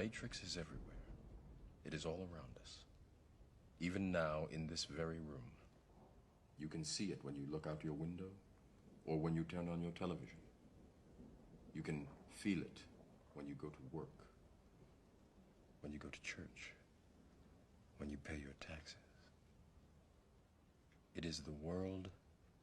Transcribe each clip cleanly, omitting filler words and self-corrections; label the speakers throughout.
Speaker 1: matrix is everywhere. It is all around us. Even now, in this very room. You can see it when you look out your window or when you turn on your television. You can feel it when you go to work, when you go to church, when you pay your taxes. It is the world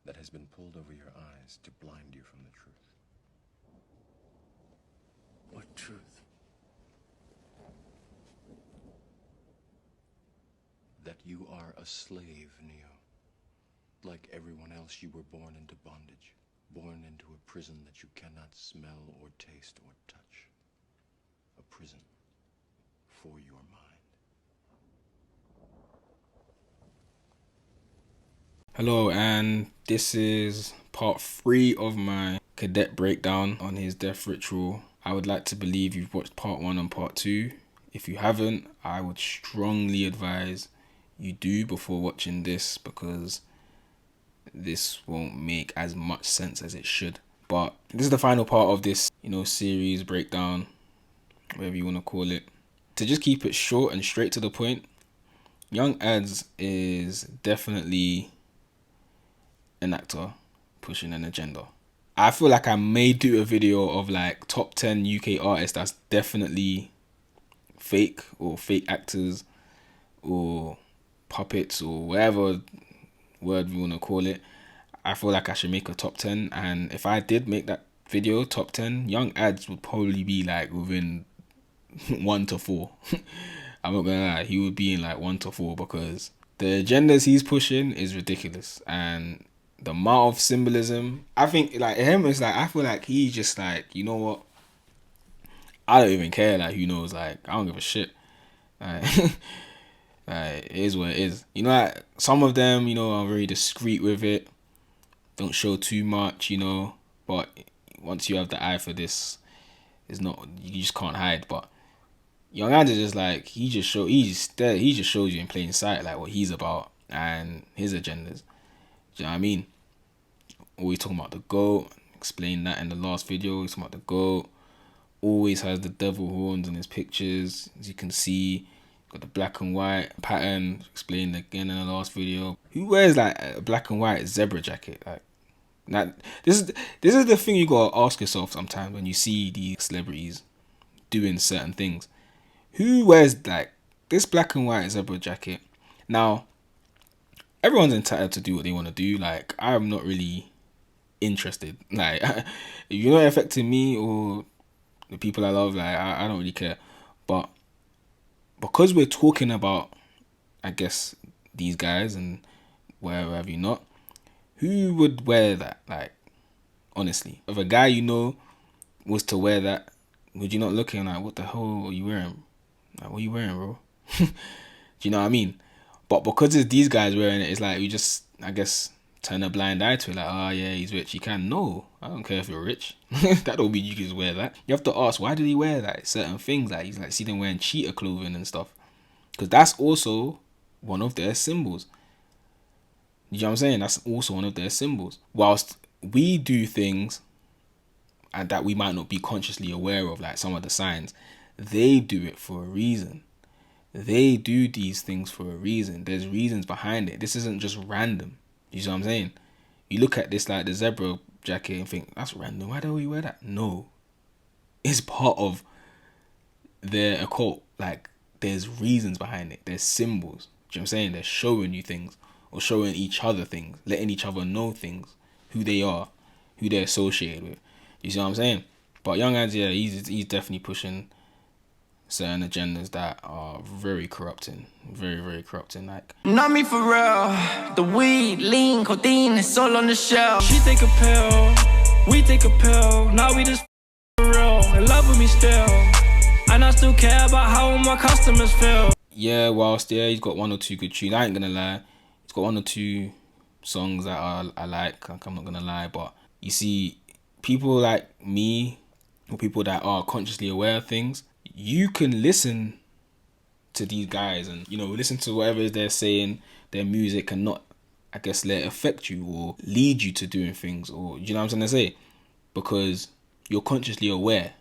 Speaker 1: that has been pulled over your eyes to blind you from the truth. What truth? That you are a slave, Neo. Like everyone else, you were born into bondage, born into a prison that you cannot smell or taste or touch. A prison for your mind.
Speaker 2: Hello, and this is part 3 of my Cadet breakdown on his death ritual. I would like to believe you've watched part 1 and part 2. If you haven't, I would strongly advise you do before watching this, because this won't make as much sense as it should. But this is the final part of this, series breakdown, whatever you want to call it. To just keep it short and straight to the point, Young ADZ is definitely an actor pushing an agenda. I feel like I may do a video of like top 10 UK artists that's definitely fake, or fake actors, or puppets, or whatever word you want to call it. I feel like I should make a top 10, and if I did make that video top 10, Young ADZ would probably be like within 1 to 4. I'm not gonna lie, he would be in like 1 to 4, because the agendas he's pushing is ridiculous, and the amount of symbolism, I think like him is like, I feel like he's just like, you know what, I don't even care, like who knows, like I don't give a shit. Like, like, it is what it is. Like, some of them, are very discreet with it, don't show too much, but once you have the eye for this, it's not, you just can't hide. But Young ADZ is just like, he just shows you in plain sight like what he's about and his agendas. Do you know what I mean? Always talking about the GOAT, explained that in the last video. He's talking about the GOAT. Always has the devil horns in his pictures, as you can see. Got the black and white pattern, explained again in the last video. Who wears like a black and white zebra jacket? Like, now, this is the thing you gotta ask yourself sometimes when you see these celebrities doing certain things. Who wears like this black and white zebra jacket? Now, everyone's entitled to do what they want to do. Like, I'm not really interested. Like, if you're not affecting me or the people I love, like I don't really care. But because we're talking about, I guess, these guys and wherever have you not, who would wear that? Like, honestly, if a guy was to wear that, would you not look at him like, what the hell are you wearing? Like, what are you wearing, bro? Do you know what I mean? But because it's these guys wearing it, it's like you just, I guess, turn a blind eye to it. Like, oh yeah, he's rich. You can. No, I don't care if you're rich. That don't mean you can just wear that. You have to ask, why did he wear like certain things? Like, he's like, see them wearing cheetah clothing and stuff, because that's also one of their symbols. You know what I'm saying? That's also one of their symbols. Whilst we do things and that we might not be consciously aware of, like some of the signs, they do it for a reason. They do these things for a reason. There's reasons behind it. This isn't just random. You see what I'm saying? You look at this like the zebra jacket and think, that's random. Why do we wear that? No. It's part of their occult. Like, there's reasons behind it. There's symbols. Do you know what I'm saying? They're showing you things, or showing each other things, letting each other know things, who they are, who they're associated with. You see what I'm saying? But Young ADZ, yeah, he's definitely pushing certain agendas that are very corrupting. Very, very corrupting. Like,
Speaker 3: not me for real. The weed, lean, codeine, it's all on the shelf. She take a pill, we take a pill. Now we just for real, in love with me still. And I still care about how my customers feel.
Speaker 2: Yeah, whilst he's got 1 or 2 good tunes. I ain't gonna lie, he's got 1 or 2 songs that I like. I'm not gonna lie, but you see, people like me, or people that are consciously aware of things, you can listen to these guys and listen to whatever they're saying, their music, and not, I guess, let it affect you or lead you to doing things, or you know what I'm trying to say, because you're consciously aware.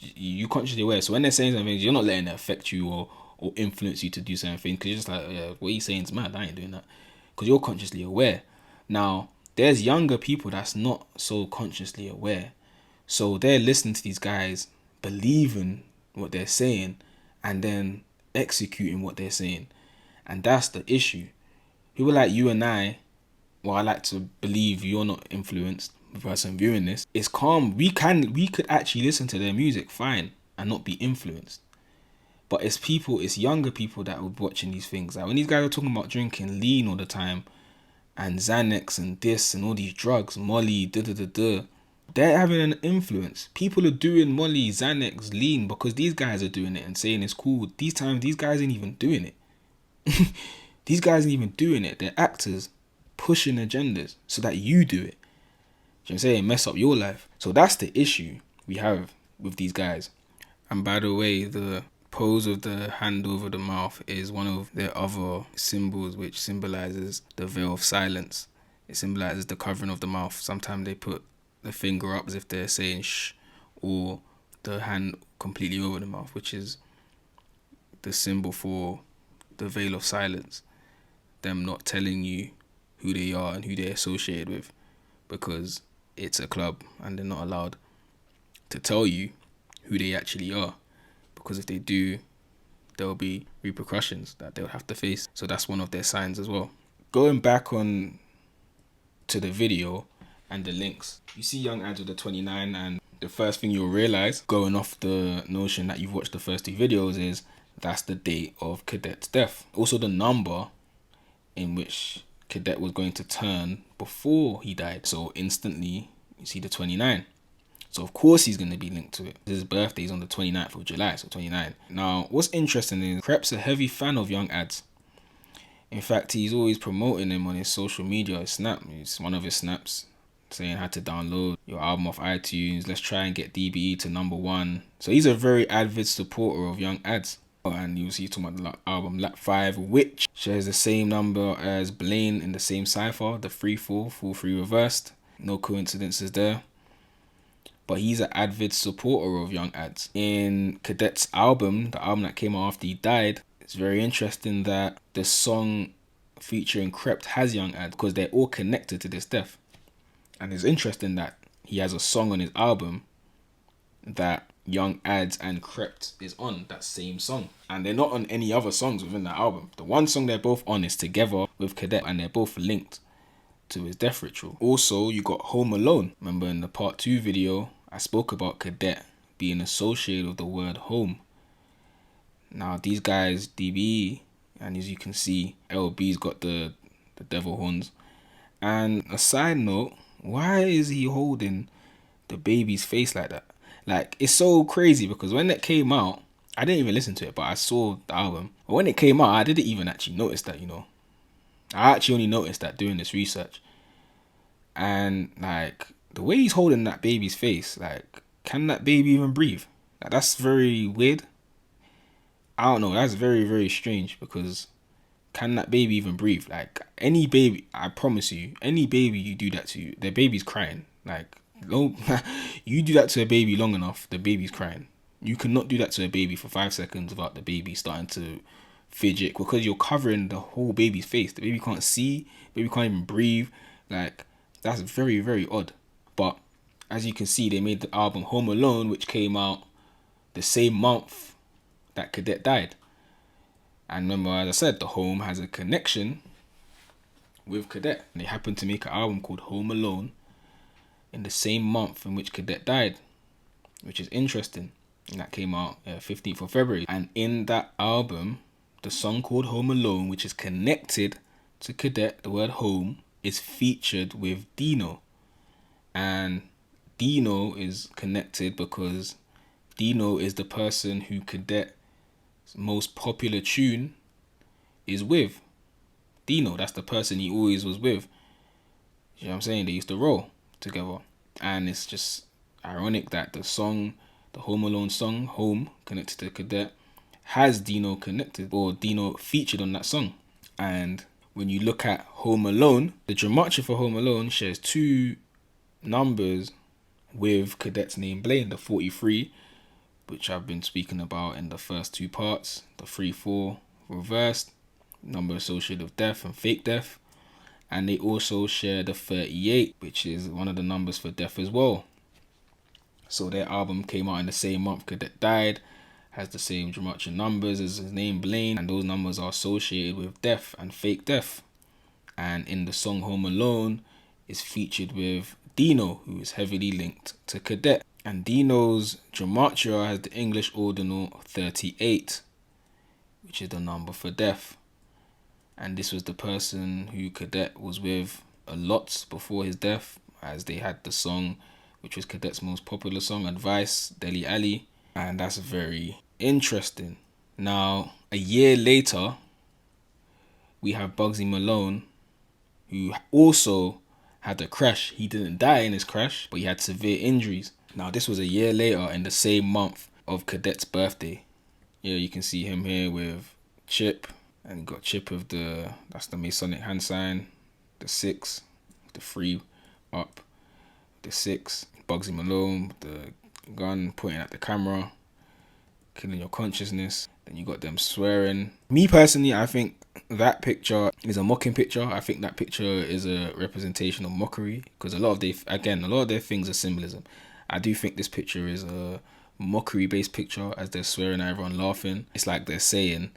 Speaker 2: you consciously aware. So when they're saying something, you're not letting it affect you or influence you to do certain things, because you're just like, yeah, what you saying is mad. I ain't doing that, because you're consciously aware. Now, there's younger people that's not so consciously aware, so they're listening to these guys, believing what they're saying, and then executing what they're saying, and that's the issue. People like you and I, well, I like to believe you're not influenced. The person viewing this, it's calm. We could actually listen to their music fine and not be influenced. But it's younger people that are watching these things. Like when these guys are talking about drinking lean all the time, and Xanax and this and all these drugs, Molly, they're having an influence. People are doing Molly, Xanax, lean because these guys are doing it and saying it's cool. These guys ain't even doing it. These guys ain't even doing it. They're actors pushing agendas so that you do it. You know what I'm saying? Mess up your life. So that's the issue we have with these guys. And by the way, the pose of the hand over the mouth is one of their other symbols, which symbolizes the veil of silence. It symbolizes the covering of the mouth. Sometimes they put the finger up as if they're saying shh, or the hand completely over the mouth, which is the symbol for the veil of silence. Them not telling you who they are and who they're associated with, because it's a club and they're not allowed to tell you who they actually are, because if they do, there'll be repercussions that they'll have to face. So that's one of their signs as well. Going back on to the video and the links, you see young ads with the 29, and the first thing you'll realize, going off the notion that you've watched the first two videos, is that's the date of Cadet's death. Also the number in which Cadet was going to turn before he died. So instantly you see the 29. So of course he's going to be linked to it. His birthday is on the 29th of July, so 29. Now what's interesting is Crep's a heavy fan of young ads. In fact, he's always promoting him on his social media. His snap, it's one of his snaps saying how to download your album off iTunes. Let's try and get DBE to #1. So he's a very avid supporter of young ads. And you'll see talking about the album Lap 5, which shares the same number as Blaine in the same cipher, the 3-4, 4-3 reversed. No coincidences there. But he's an avid supporter of young ads. In Cadet's album, the album that came out after he died, it's very interesting that the song featuring Crep has young ads, because they're all connected to this death. And it's interesting that he has a song on his album that Young Ads and Crept is on, that same song, and they're not on any other songs within that album. The one song they're both on is Together with Cadet, and they're both linked to his death ritual. Also, you got Home Alone. Remember in the part 2 video I spoke about Cadet being associated with the word home. Now these guys, DBE, and as you can see, LB's got the devil horns. And a side note, why is he holding the baby's face like that? Like, it's so crazy, because when it came out, I didn't even listen to it, but I saw the album. But when it came out, I didn't even actually notice that, I actually only noticed that doing this research. And, like, the way he's holding that baby's face, like, can that baby even breathe? Like, that's very weird. I don't know, that's very, very strange, because can that baby even breathe? Like, any baby, I promise you, any baby you do that to, their baby's crying. Like, no, you do that to a baby long enough, the baby's crying. You cannot do that to a baby for 5 seconds without the baby starting to fidget, because you're covering the whole baby's face. The baby can't see, the baby can't even breathe. Like, that's very, very odd. But as you can see, they made the album Home Alone, which came out the same month that Cadet died. And remember, as I said, the home has a connection with Cadet. And they happened to make an album called Home Alone in the same month in which Cadet died, which is interesting. And that came out 15th of February. And in that album, the song called Home Alone, which is connected to Cadet, the word home, is featured with Dino. And Dino is connected because Dino is the person who Cadet's most popular tune is with. Dino, that's the person he always was with. You know what I'm saying? They used to roll together. And it's just ironic that the song, the Home Alone song, Home, connected to Cadet, has Dino connected, or Dino featured on that song. And when you look at Home Alone, the gematria for Home Alone shares 2 numbers with Cadet's name Blaine, the 43, which I've been speaking about in the first two parts. The 3-4 reversed, number associated with death and fake death. And they also share the 38, which is one of the numbers for death as well. So their album came out in the same month Cadet died, has the same gematria numbers as his name Blaine, and those numbers are associated with death and fake death. And in the song Home Alone is featured with Dino, who is heavily linked to Cadet. And Dino's gematria has the English ordinal 38, which is the number for death. And this was the person who Cadet was with a lot before his death, as they had the song, which was Cadet's most popular song, Advice, Deli Ali. And that's very interesting. Now, a year later, we have Bugzy Malone, who also had a crash. He didn't die in his crash, but he had severe injuries. Now, this was a year later in the same month of Cadet's birthday. Yeah, you can see him here with Chip, and got Chip of that's the Masonic hand sign, the 6, the 3 up, the 6. Bugzy Malone with the gun pointing at the camera, killing your consciousness. Then you got them swearing. Me personally, I think that picture is a mocking picture. I think that picture is a representation of mockery, because a lot of their things are symbolism. I do think this picture is a mockery based picture, as they're swearing at everyone, laughing. It's like they're saying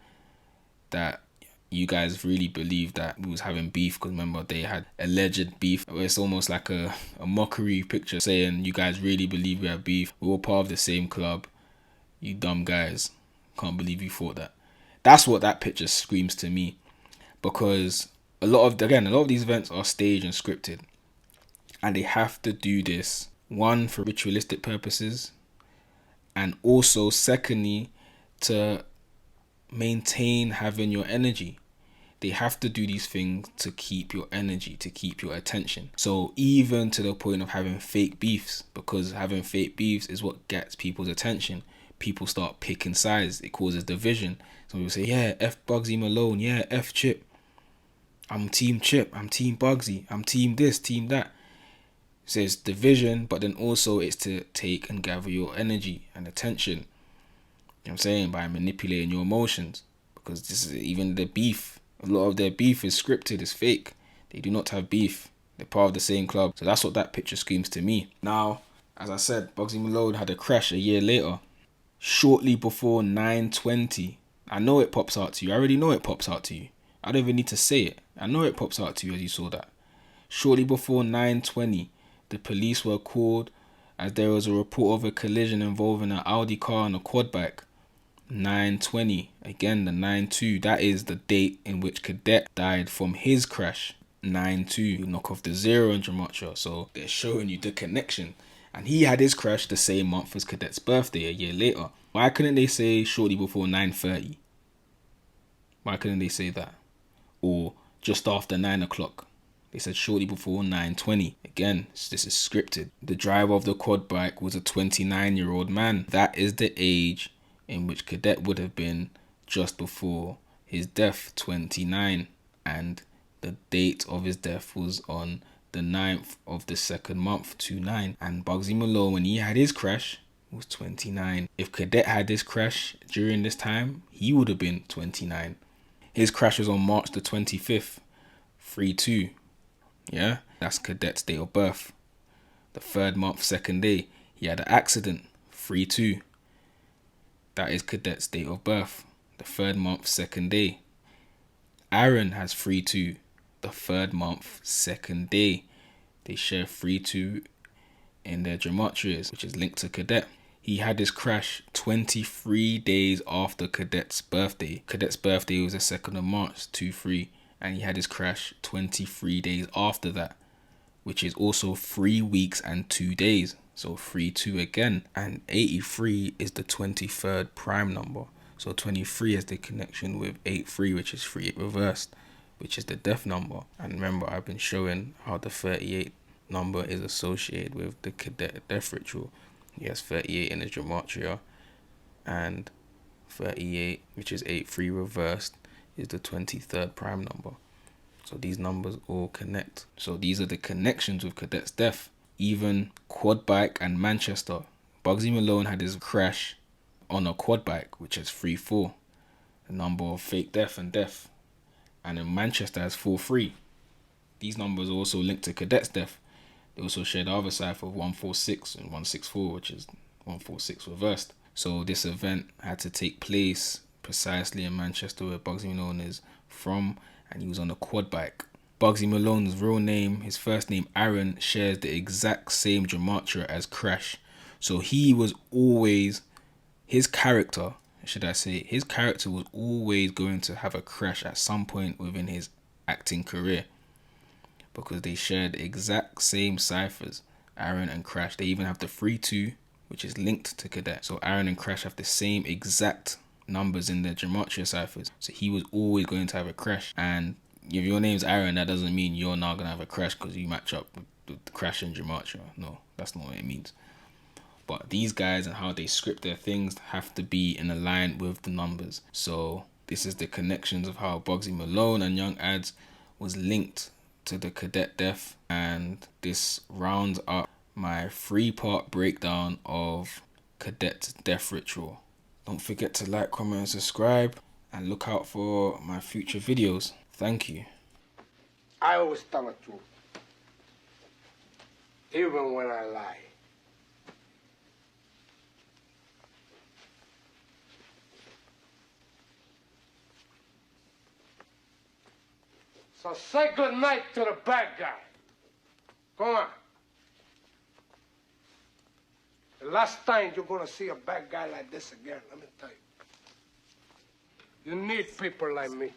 Speaker 2: that you guys really believe that we was having beef, because remember they had alleged beef. It's almost like a mockery picture saying you guys really believe we have beef. We're all part of the same club. You dumb guys. Can't believe you thought that. That's what that picture screams to me, because a lot of these events are staged and scripted, and they have to do this, one, for ritualistic purposes, and also secondly to maintain having your energy. They have to do these things to keep your energy, to keep your attention. So even to the point of having fake beefs, because having fake beefs is what gets people's attention. People start picking sides. It causes division. Some people say, yeah, F Bugzy Malone, yeah, F Chip. I'm team Chip, I'm team Bugzy, I'm team this, team that. So it's division, but then also it's to take and gather your energy and attention. You know what I'm saying? By manipulating your emotions. Because this is even the beef. A lot of their beef is scripted, it's fake. They do not have beef. They're part of the same club. So that's what that picture screams to me. Now, as I said, Bugzy Malone had a crash a year later. Shortly before 9:20. I know it pops out to you. I already know it pops out to you. I don't even need to say it. I know it pops out to you as you saw that. Shortly before 9:20, the police were called as there was a report of a collision involving an Audi car and a quad bike. 9:20, again the 9-2, that is the date in which Cadet died from his crash. 9-2, you knock off the 0 in gematria, so they're showing you the connection. And he had his crash the same month as Cadet's birthday, a year later. Why couldn't they say shortly before 9:30? Why couldn't they say that? Or just after 9 o'clock? They said shortly before 9:20. Again, this is scripted. The driver of the quad bike was a 29-year-old man. That is the age in which Cadet would have been just before his death, 29. And the date of his death was on the 9th of the second month, 29. And Bugzy Malone, when he had his crash, was 29. If Cadet had his crash during this time, he would have been 29. His crash was on March the 25th, 3-2. Yeah, that's Cadet's date of birth. The 3rd month, 2nd day, he had an accident, 3-2. That is Cadet's date of birth. The 3rd month, 2nd day. Aaron has 3-2. The 3rd month, 2nd day. They share 3-2 in their gematrias, which is linked to Cadet. He had his crash 23 days after Cadet's birthday. Cadet's birthday was the 2nd of March, 2-3. And he had his crash 23 days after that, which is also 3 weeks and 2 days. So 3-2 again. And 83 is the 23rd prime number. So 23 has the connection with 8-3, which is 3 reversed, which is the death number. And remember, I've been showing how the 38 number is associated with the Cadet death ritual. He has 38 in his gematria, and 38, which is 8-3 reversed, is the 23rd prime number. So these numbers all connect. So these are the connections with Cadet's death. Even quad bike and Manchester. Bugzy Malone had his crash on a quad bike, which is 3-4, the number of fake death and death. And in Manchester has 4-3. These numbers are also linked to Cadet's death. They also share the other cipher of 146 and 164, which is 146 reversed. So this event had to take place precisely in Manchester, where Bugzy Malone is from, and he was on a quad bike. Bugzy Malone's real name, his first name Aaron, shares the exact same gematria as Crash. So he was always, his character was always going to have a crash at some point within his acting career, because they shared the exact same ciphers, Aaron and Crash. They even have the 3-2, which is linked to Cadet. So Aaron and Crash have the same exact numbers in their gematria ciphers. So he was always going to have a crash. And if your name's Aaron, that doesn't mean you're not going to have a crash because you match up with the crash in gematria. No, that's not what it means. But these guys and how they script their things have to be in line with the numbers. So this is the connections of how Bugzy Malone and Young Adz was linked to the Cadet death. And this rounds up my 3-part breakdown of Cadet's death ritual. Don't forget to like, comment and subscribe, and look out for my future videos. Thank you.
Speaker 4: I always tell the truth, even when I lie. So say good night to the bad guy. Come on. The last time you're gonna see a bad guy like this again, let me tell you. You need people like me.